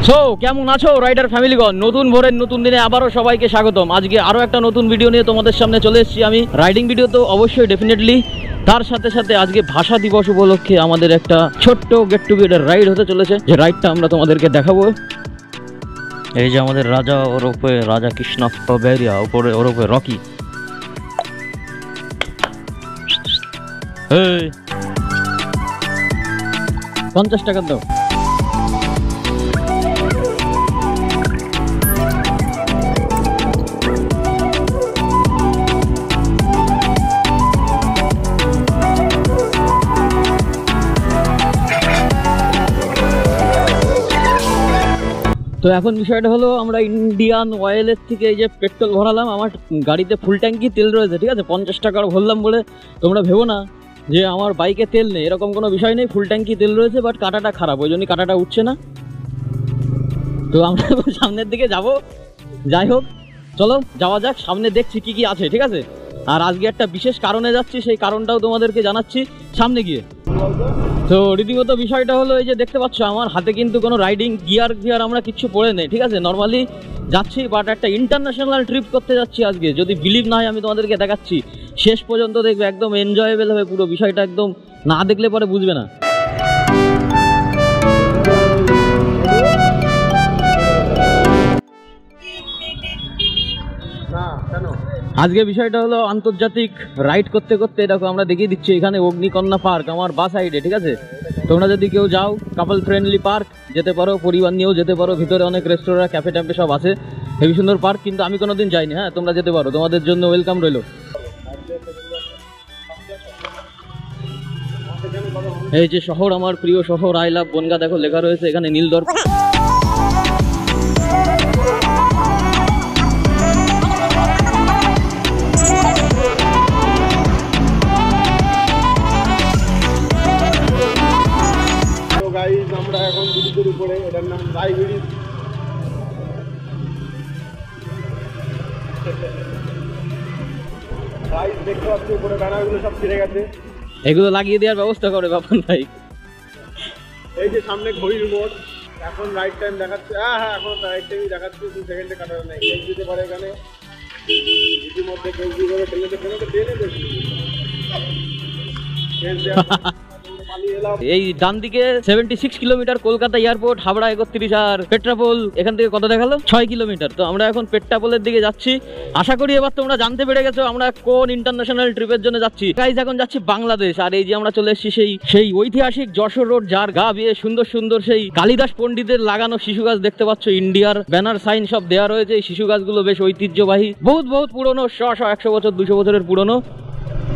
So কেমন আছো rider ফ্যামিলিগণ? নতুন ভোরের নতুন দিনে আবারও সবাইকে স্বাগতম। আজকে আরো একটা নতুন ভিডিও নিয়ে তোমাদের সামনে চলে এসেছি আমি। রাইডিং ভিডিও তো অবশ্যই ডেফিনেটলি, তার সাথে সাথে আজকে ভাষা দিবস উপলক্ষে আমাদের একটা ছোট্ট গেট টুগেদার রাইড হতে চলেছে, যে রাইডটা আমরা তোমাদেরকে দেখাবো। এই যে আমাদের রাজা, ওরফে রাজা কৃষ্ণ বেরিয়া, উপরে ওরফে রকি। 50 টাকা দাও। তো এখন বিষয়টা হলো, আমরা ইন্ডিয়ান অয়েলের থেকে এই যে পেট্রোল ভরালাম। আমার গাড়িতে ফুল ট্যাঙ্কি তেল রয়েছে, ঠিক আছে। 50 টাকার ভরলাম বলে তোমরা ভেবো না যে আমার বাইকে তেল নেই, এরকম কোনো বিষয় নেই। ফুল ট্যাঙ্কি তেল রয়েছে, বাট কাঁটাটা খারাপ, ওই জন্যই কাঁটাটা উঠছে না। তো আমরা সামনের দিকে যাব। যাই হোক, চলো যাওয়া যাক, সামনে দেখছি কি কি আছে, ঠিক আছে। আর আজকে একটা বিশেষ কারণে যাচ্ছি, সেই কারণটাও তোমাদেরকে জানাচ্ছি সামনে গিয়ে। তো রীতিমতো বিষয়টা হলো, এই যে দেখতে পাচ্ছ আমার হাতে কিন্তু কোনো রাইডিং গিয়ার আমরা কিচ্ছু পরে নেই, ঠিক আছে। নর্মালি যাচ্ছি, বাট একটা ইন্টারন্যাশনাল ট্রিপ করতে যাচ্ছি আজকে। যদি বিলিভ না হয় আমি তোমাদেরকে দেখাচ্ছি, শেষ পর্যন্ত দেখবে, একদম এনজয়েবল হবে পুরো বিষয়টা, একদম না দেখলে পরে বুঝবে না। আজকে বিষয়টা হলো আন্তর্জাতিক রাইড করতে করতে, দেখো আমরা দেখিয়ে দিচ্ছি এখানে অগ্নিকন্যা পার্ক আমার বা সাইডে, ঠিক আছে। তোমরা যদি কেউ যাও, কাপল ফ্রেন্ডলি পার্ক, যেতে পারো, পরিবার নিয়েও যেতে পারো। ভিতরে অনেক রেস্টুরেন্ট, ক্যাফে ট্যাফে সব আছে, হেবি সুন্দর পার্ক। কিন্তু আমি কোনোদিন যাইনি, হ্যাঁ, তোমরা যেতে পারো, তোমাদের জন্য ওয়েলকাম রইল। এই যে শহর, আমার প্রিয় শহর, আই লাভ বনগা, দেখো লেখা রয়েছে এখানে নীলদর। আমরা এখন ব্রিজের উপরে, এটার নাম রাই ব্রিজ। দেখতে পাচ্ছি উপরে ব্যানারগুলো সব ছিঁড়ে গেছে, এগুলো লাগিয়ে দেওয়ার ব্যবস্থা করে বাপন ভাই। এই যে সামনে ঘড়ির মোড়, এখন রাইট টাইম দেখাচ্ছে। হ্যাঁ, এখন রাইট টাইমই দেখাচ্ছে, 2 সেকেন্ডে কাটার নেই। কেউ দিতে পারে এখানে, ইতিমধ্যে কেউ কি করে ঠেলে ট্রেনে দেখি। এই ডান দিকে 76 কিলোমিটার কলকাতা এয়ারপোর্ট, হাবড়া 31, আর পেট্রাপোল এখান থেকে কত দেখালো 6 কিলোমিটার। তো আমরা এখন পেট্রাপোলের দিকে যাচ্ছি। আশা করি এবার তোমরা জানতে পেরে গেছো আমরা কোন ইন্টারন্যাশনাল ট্রিপের জন্য যাচ্ছি। গাইজ এখন যাচ্ছি বাংলাদেশ। আর এই যে আমরা চলে এসেছি সেই ঐতিহাসিক যশোর রোড, যার গা বিয়ে সুন্দর সুন্দর সেই কালিদাস পণ্ডিতের লাগানো শিশু গাছ দেখতে পাচ্ছ। ইন্ডিয়ার ব্যানার সাইন সব দেওয়া রয়েছে। এই শিশু গাছগুলো বেশ ঐতিহ্যবাহী, বহুত পুরনো, 100 বছর 200 বছরের পুরনো।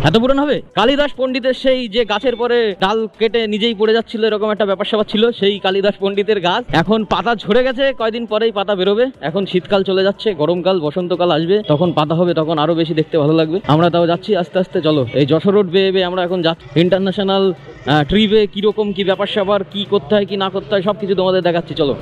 এত পুরনো হবে? কালিদাস পণ্ডিতের সেই যে গাছের পরে ডাল কেটে নিজেই পড়ে যাচ্ছিল, এরকম একটা ব্যাপার স্যাপার ছিল। সেই কালিদাস পণ্ডিতের গাছ এখন পাতা ঝরে গেছে, কয়দিন পরেই পাতা বেরোবে। এখন শীতকাল চলে যাচ্ছে, গরমকাল বসন্তকাল আসবে, তখন পাতা হবে, তখন আরো বেশি দেখতে ভালো লাগবে। আমরা তাও যাচ্ছি আস্তে আস্তে। চলো, এই যশোর রোড বেয়ে আমরা এখন যাচ্ছি ইন্টারন্যাশনাল ট্রিপে। কিরকম কি ব্যাপার স্যাপার, কি করতে হয় কি না করতে হয়, সবকিছু তোমাদের দেখাচ্ছি, চলো।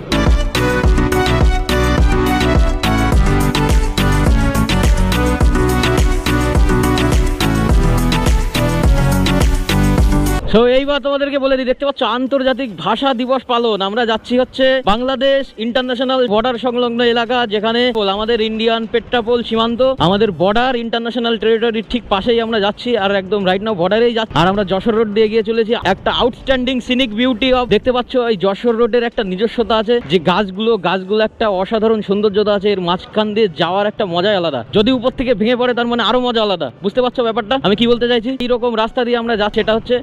তো এইবার তোমাদেরকে বলে দিই, দেখতে পাচ্ছ আন্তর্জাতিক ভাষা দিবস পালন। আমরা যাচ্ছি হচ্ছে বাংলাদেশ ইন্টারন্যাশনাল বর্ডার সংলগ্ন এলাকা, যেখানে আমাদের ইন্ডিয়ান পেট্রাপোল সীমান্ত, আমাদের বর্ডার ইন্টারন্যাশনাল টেরিটরির ঠিক পাশেই আমরা যাচ্ছি। আর একদম রাইট নাও বর্ডারেই যাচ্ছি। আর আমরা যশোর রোড দিয়ে গিয়ে চলেছি। একটা আউটস্ট্যান্ডিং সিনিক বিউটি অফ, দেখতে পাচ্ছ এই যশোর রোডের একটা নিজস্বতা আছে, যে গাছগুলো একটা অসাধারণ সৌন্দর্যতা আছে। এর মাঝখান দিয়ে যাওয়ার একটা মজাই আলাদা। যদি উপর থেকে ভেঙে পড়ে, তার মানে আরো মজা আলাদা। বুঝতে পারছো ব্যাপারটা আমি কি বলতে চাইছি? এইরকম রাস্তা দিয়ে আমরা যাচ্ছি। এটা হচ্ছে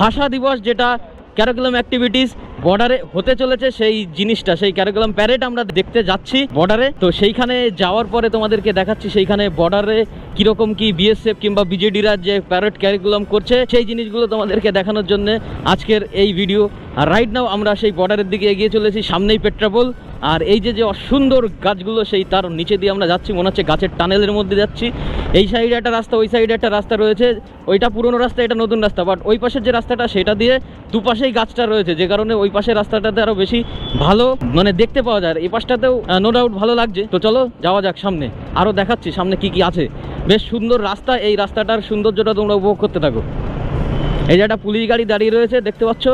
ভাষা দিবস, যেটা ক্যারিকুলাম অ্যাক্টিভিটিস বর্ডারে হতে চলেছে, সেই জিনিসটা, সেই ক্যারিকুলাম প্যারেড আমরা দেখতে যাচ্ছি বর্ডারে। তো সেইখানে যাওয়ার পরে তোমাদেরকে দেখাচ্ছি সেইখানে বর্ডারে কিরকম কি বিএসএফ কিংবা বিজেডিরা যে প্যারেড ক্যারিকুলাম করছে, সেই জিনিসগুলো তোমাদেরকে দেখানোর জন্য আজকের এই ভিডিও। আর রাইট নাও আমরা সেই বর্ডারের দিকে এগিয়ে চলেছি, সামনেই পেট্রাপোল। আর এই যে অসুন্দর গাছগুলো, সেই তার নিচে দিয়ে আমরা যাচ্ছি, মনে হচ্ছে গাছের টানেলের মধ্যে যাচ্ছি। এই সাইডে একটা রাস্তা, ওই সাইডে একটা রাস্তা রয়েছে, ওইটা পুরনো রাস্তা, এটা নতুন রাস্তা। বাট ওই পাশের যে রাস্তাটা, সেটা দিয়ে দুপাশেই গাছটা রয়েছে, যে কারণে ওই পাশের রাস্তাটাতে আরো বেশি ভালো মানে দেখতে পাওয়া যায়। এই পাশটাতেও নো ডাউট ভালো লাগছে। তো চলো যাওয়া যাক সামনে, আরো দেখাচ্ছি সামনে কি কি আছে। বেশ সুন্দর রাস্তা, এই রাস্তাটার সৌন্দর্যটা তোমরা উপভোগ করতে থাকো। এই যে একটা পুলিশ গাড়ি দাঁড়িয়ে রয়েছে দেখতে পাচ্ছ,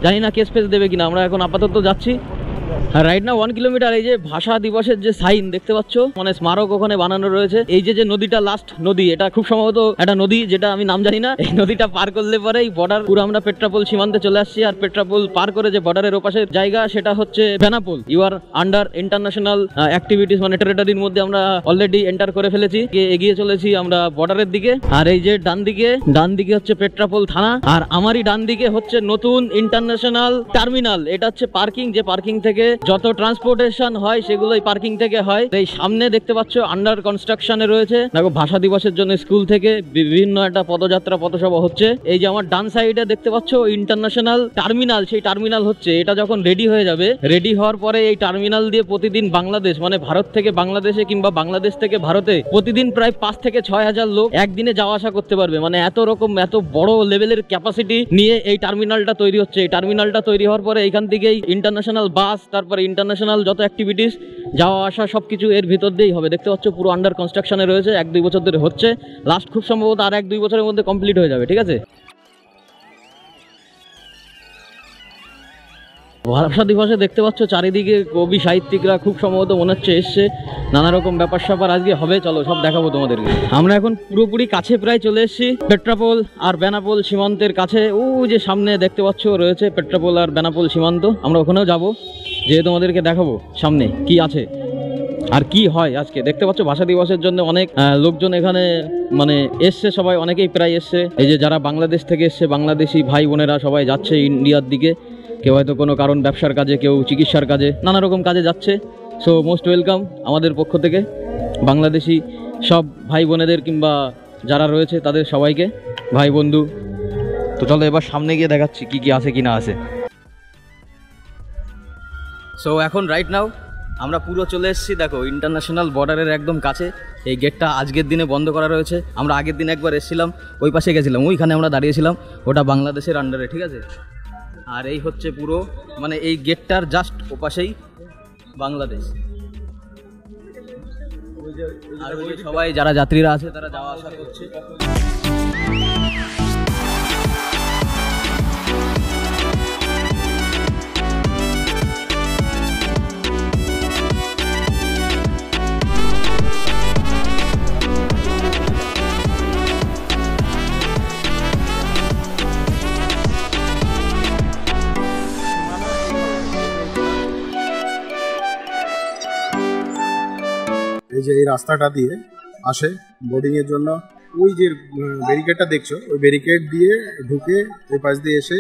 জানি না কেস ফেস দেবে কিনা। আমরা এখন আপাতত যাচ্ছি, আর রাইট না 1 কিলোমিটার এই যে ভাষা দিবসের যে সাইন দেখতে পাচ্ছ, মানে স্মারক ওখানে বানানো রয়েছে। এই যে নদীটা লাস্ট নদী, এটা খুব সম্ভবত একটা নদী, যেটা আমি নাম জানি না। এই নদীটা পার করলে পরে এই বর্ডার পুরো আমরা পেট্রাপোল সীমান্তে চলে আসছি। আর পেট্রাপোল পার করে যে বর্ডারের ওপাশের জায়গা সেটা হচ্ছে Benapole. You are under international activities, মানে টেরিটরির মধ্যে আমরা অলরেডি এন্টার করে ফেলেছি। এগিয়ে চলেছি আমরা বর্ডারের দিকে। আর এই যে ডান দিকে হচ্ছে পেট্রাপোল থানা, আর আমারই ডান দিকে হচ্ছে নতুন ইন্টারন্যাশনাল টার্মিনাল। এটা হচ্ছে পার্কিং, যে পার্কিং থেকে যত ট্রান্সপোর্টেশন হয় সেগুলো এই পার্কিং থেকে হয়। এই সামনে দেখতে পাচ্ছ আন্ডার কনস্ট্রাকশনে রয়েছে। দেখো ভাষা দিবসের জন্য স্কুল থেকে বিভিন্ন একটা পদযাত্রা পথসভা হচ্ছে। এই যে আমার ডান সাইডে দেখতে পাচ্ছ ইন্টারন্যাশনাল টার্মিনাল, সেই টার্মিনাল হচ্ছে। এটা যখন রেডি হয়ে যাবে, রেডি হওয়ার পরে এই টার্মিনাল দিয়ে প্রতিদিন বাংলাদেশ, মানে ভারত থেকে বাংলাদেশে কিংবা বাংলাদেশ থেকে ভারতে প্রতিদিন প্রায় 5 থেকে 6 হাজার লোক একদিনে যাওয়া আসা করতে পারবে। মানে এত বড় লেভেলের ক্যাপাসিটি নিয়ে এই টার্মিনালটা তৈরি হচ্ছে। এই টার্মিনালটা তৈরি হওয়ার পরে এইখান থেকেই ইন্টারন্যাশনাল বাস, তারপরে ইন্টারন্যাশনাল যত অ্যাক্টিভিটিস, যাওয়া আসা সবকিছু এর ভিতর দিয়েই হবে। দেখতে পাচ্ছ পুরো আন্ডার কনস্ট্রাকশনে রয়েছে, 1-2 বছর ধরে হচ্ছে। লাস্ট খুব সম্ভবত আর 1-2 বছরের মধ্যে কমপ্লিট হয়ে যাবে। ঠিক আছে। ভাষা দিবসে দেখতে পাচ্ছ চারিদিকে কবি সাহিত্যিকরা খুব সম্ভবত মনে হচ্ছে এসছে, নানা রকম ব্যাপার স্যাপার আজকে হবে। চলো সব দেখাবো তোমাদেরকে। আমরা এখন পুরোপুরি কাছে প্রায় চলে এসেছি, পেট্রাপোল আর বেনাপোল সীমান্তের কাছে। ও যে সামনে দেখতে পাচ্ছ রয়েছে পেট্রাপোল আর বেনাপোল সীমান্ত, আমরা ওখানেও যাব, যেয়ে তোমাদেরকে দেখাবো সামনে কি আছে আর কি হয় আজকে। দেখতে পাচ্ছ ভাষা দিবসের জন্য অনেক লোকজন এখানে মানে এসছে, সবাই অনেকেই প্রায় এসছে। এই যে যারা বাংলাদেশ থেকে এসছে, বাংলাদেশি ভাই বোনেরা সবাই যাচ্ছে ইন্ডিয়ার দিকে। কেউ হয়তো কোনো কারণ ব্যবসার কাজে, কেউ চিকিৎসার কাজে, নানা রকম কাজে যাচ্ছে। সো মোস্ট ওয়েলকাম আমাদের পক্ষ থেকে বাংলাদেশি সব ভাই বোনেদের কিংবা যারা রয়েছে তাদের সবাইকে, ভাই বন্ধু। তো চলো এবার সামনে গিয়ে দেখাচ্ছি কি কি আছে কি না আছে। সো এখন রাইট নাও আমরা পুরো চলে এসেছি, দেখো ইন্টারন্যাশনাল বর্ডারের একদম কাছে। এই গেটটা আজকের দিনে বন্ধ করা রয়েছে। আমরা আগের দিন একবার এসেছিলাম, ওই পাশে গেছিলাম, ওইখানে আমরা দাঁড়িয়েছিলাম, ওটা বাংলাদেশের আন্ডারে। ঠিক আছে। আর এই হচ্ছে পুরো মানে এই গেটটার জাস্ট ওপাশেই বাংলাদেশ। আর ওই সবাই যারা যাত্রীরা আছে তারা যাওয়া আসা করছে। এই যে এই রাস্তাটা দিয়ে আসে বোর্ডিং এর জন্য, ওই যে ব্যারিকেডটা দেখছো, ওই ব্যারিকেড দিয়ে ঢুকে ওই পাশ দিয়ে এসে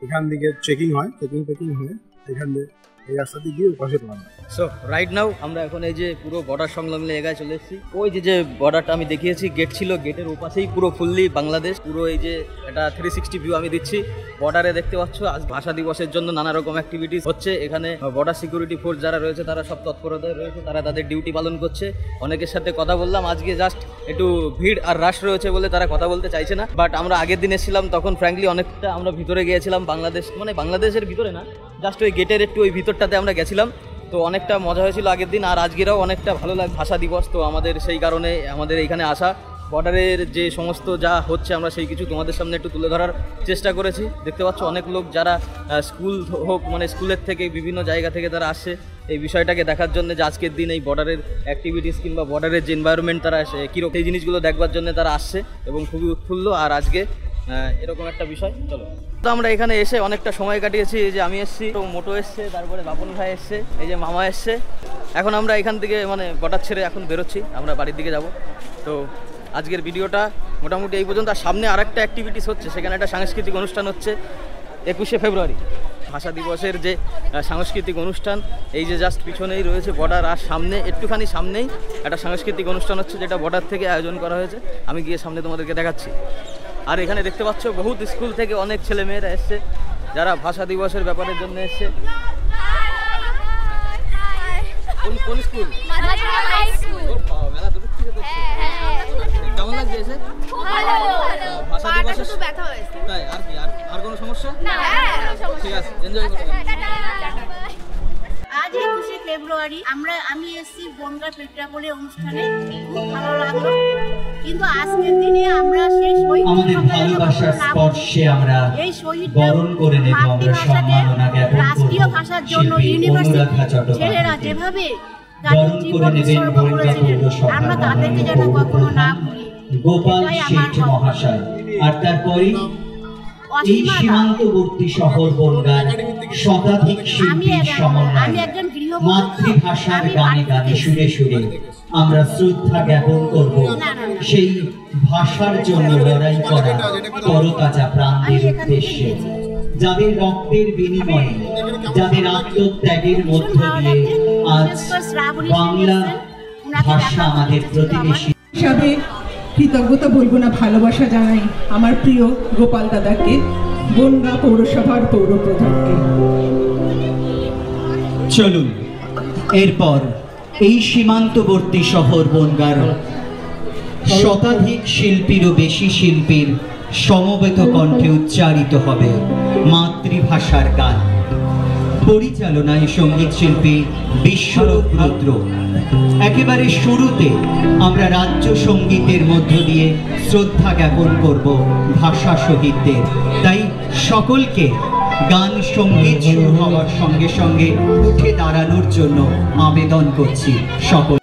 এখান থেকে চেকিং হয়, চেকিং হয়ে এখান দিয়ে এই রাস্তা দিয়ে গিয়ে ওই পাশে পড়া হয়। সো রাইট নাও আমরা এখন এই যে পুরো বর্ডার সংলগ্ন এলাকায় চলে এসেছি। ওই যে বর্ডারটা আমি দেখিয়েছি, গেট ছিল, গেটের ওপাশেই পুরো ফুললি বাংলাদেশ। পুরো এই যে একটা 360 ভিউ আমি দিচ্ছি। বর্ডারে দেখতে পাচ্ছ আজ ভাষা দিবসের জন্য নানা রকম অ্যাক্টিভিটিস হচ্ছে এখানে। বর্ডার সিকিউরিটি ফোর্স যারা রয়েছে তারা সব তৎপরতায় রয়েছে, তারা তাদের ডিউটি পালন করছে। অনেকের সাথে কথা বললাম, আজকে জাস্ট একটু ভিড় আর রাশ রয়েছে বলে তারা কথা বলতে চাইছে না। বাট আমরা আগের দিন এসেছিলাম তখন ফ্র্যাঙ্কলি অনেকটা আমরা ভিতরে গিয়েছিলাম, বাংলাদেশ মানে বাংলাদেশের ভিতরে না, জাস্ট ওই গেটের একটু ওই ভিতরটাতে আমরা গেছিলাম। তো অনেকটা মজা হয়েছিল আগের দিন, আর আজকেরাও অনেকটা ভালো লাগে ভাষা দিবস। তো আমাদের সেই কারণে আমাদের এইখানে আসা, বর্ডারের যে সমস্ত যা হচ্ছে আমরা সেই কিছু তোমাদের সামনে একটু তুলে ধরার চেষ্টা করেছি। দেখতে পাচ্ছ অনেক লোক যারা স্কুল হোক মানে স্কুলের থেকে বিভিন্ন জায়গা থেকে তারা আসছে এই বিষয়টাকে দেখার জন্য, যে আজকের দিন এই বর্ডারের অ্যাক্টিভিটিস কিংবা বর্ডারের যে এনভায়রনমেন্ট তারা কীরকম এই জিনিসগুলো দেখবার জন্য তারা আসছে এবং খুবই উৎফুল্ল। আর আজকে এরকম একটা বিষয়। চলো তো আমরা এখানে এসে অনেকটা সময় কাটিয়েছি। এই যে আমি এসেছি, মোটো এসছে, তারপরে বাপন ভাই এসছে, এই যে মামা এসছে। এখন আমরা এখান থেকে মানে বর্ডার ছেড়ে এখন বেরোচ্ছি, আমরা বাড়ির দিকে যাব। তো আজকের ভিডিওটা মোটামুটি এই পর্যন্ত। আর সামনে আরেকটা অ্যাক্টিভিটিস হচ্ছে, সেখানে একটা সাংস্কৃতিক অনুষ্ঠান হচ্ছে 21শে ফেব্রুয়ারি ভাষা দিবসের যে সাংস্কৃতিক অনুষ্ঠান। এই যে জাস্ট পিছনেই রয়েছে বর্ডার, আর সামনে একটুখানি সামনেই একটা সাংস্কৃতিক অনুষ্ঠান হচ্ছে, যেটা বর্ডার থেকে আয়োজন করা হয়েছে। আমি গিয়ে সামনে তোমাদেরকে দেখাচ্ছি। আর এখানে দেখতে পাচ্ছ বহুত স্কুল থেকে অনেক ছেলেমেয়েরা এসছে, যারা ভাষা দিবসের ব্যাপারের জন্য এসছে। কোন স্কুল? মেলা দূর থেকে দেখছি। কেমন লাগছে এসে? ভাষা দিবসের তাই আর কি আর কোনো সমস্যা? ঠিক আছে, এনজয় করো। আজ 21শে ফেব্রুয়ারি আমি এসেছি বনগাঁ পেট্রাপোলে অনুষ্ঠানে, খুব ভালো লাগলো। কিন্তু আজকের দিনে আমরা সেই শহীদ আমাদের ভালোবাসার স্পর্শে আমরা বরণ করে নেব, আমরা সম্মাননা জ্ঞাপন করব। রাষ্ট্রীয় ভাষার জন্য ইউনিভার্সিটি ছেলেরা যেভাবে তাদের জীবন উৎসর্গ করেছিলেন, আমরা তাদেরকে যেন কখনো না ভুলি। গোপাল শেঠ মহাশয়। আর তারপরে এই সীমান্তবর্তী শহর বনগাঁর শতাধিক শিল্পীর সমন্বয়ে মাতৃভাষার গানে গানে সুরে সুরে আমরা শ্রদ্ধা জ্ঞাপন করব সেই ভাষার জন্য লড়াই করা তরতাজা প্রাণদের উদ্দেশ্যে, যাদের রক্তের বিনিময়ে, যাদের আত্মত্যাগের মধ্য দিয়ে আজ বাংলা ভাষা আমাদের প্রতিবেশী হিসাবে কৃতজ্ঞতা বলবো না, ভালোবাসা জানাই আমার প্রিয় গোপাল দাদাকে, বনগাঁ পৌরসভার পৌরপ্রধানকে। চলুন এরপর এই সীমান্তবর্তী শহর বনগাঁর শতাধিক শিল্পীরও বেশি শিল্পীর সমবেত কণ্ঠে উচ্চারিত হবে মাতৃভাষার গান। পরিচালনায় সঙ্গীত শিল্পী বিশ্বরূপ রুদ্র। একেবারে শুরুতে আমরা রাজ্য সঙ্গীতের মধ্য দিয়ে শ্রদ্ধা জ্ঞাপন করব ভাষা শহীদদের। তাই সকলকে গান সঙ্গীত শুরু হওয়ার সঙ্গে সঙ্গে উঠে দাঁড়ানোর জন্য আবেদন করছি সকল।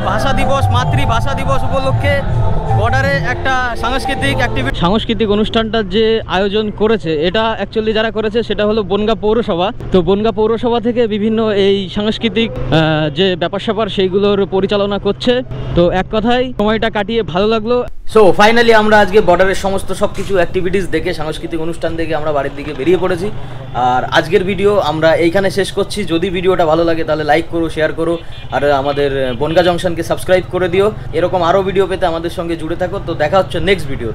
ভাষা দিবস, মাতৃভাষা দিবস উপলক্ষে বর্ডারে একটা সাংস্কৃতিক অনুষ্ঠানটার যে আয়োজন করেছে, এটা অ্যাকচুয়ালি যারা করেছে সেটা হলো বনগাঁ পৌরসভা। তো বনগাঁ পৌরসভা থেকে বিভিন্ন এই সাংস্কৃতিক যে ব্যাপার স্যাপার সেইগুলোর পরিচালনা করছে। তো এক কথায় সময়টা কাটিয়ে ভালো লাগলো। সো ফাইনালি আমরা আজকে বর্ডারের সমস্ত সব কিছু অ্যাক্টিভিটিস দেখে, সাংস্কৃতিক অনুষ্ঠান দেখে আমরা বাড়ির দিকে বেরিয়ে পড়েছি। আর আজকের ভিডিও আমরা এইখানে শেষ করছি। যদি ভিডিওটা ভালো লাগে তাহলে লাইক করো, শেয়ার করো, আর আমাদের বনগাঁ জংশনকে সাবস্ক্রাইব করে দিও। এরকম আরও ভিডিও পেতে আমাদের সঙ্গে জুড়ে থাকো। তো দেখা হচ্ছে নেক্সট ভিডিও।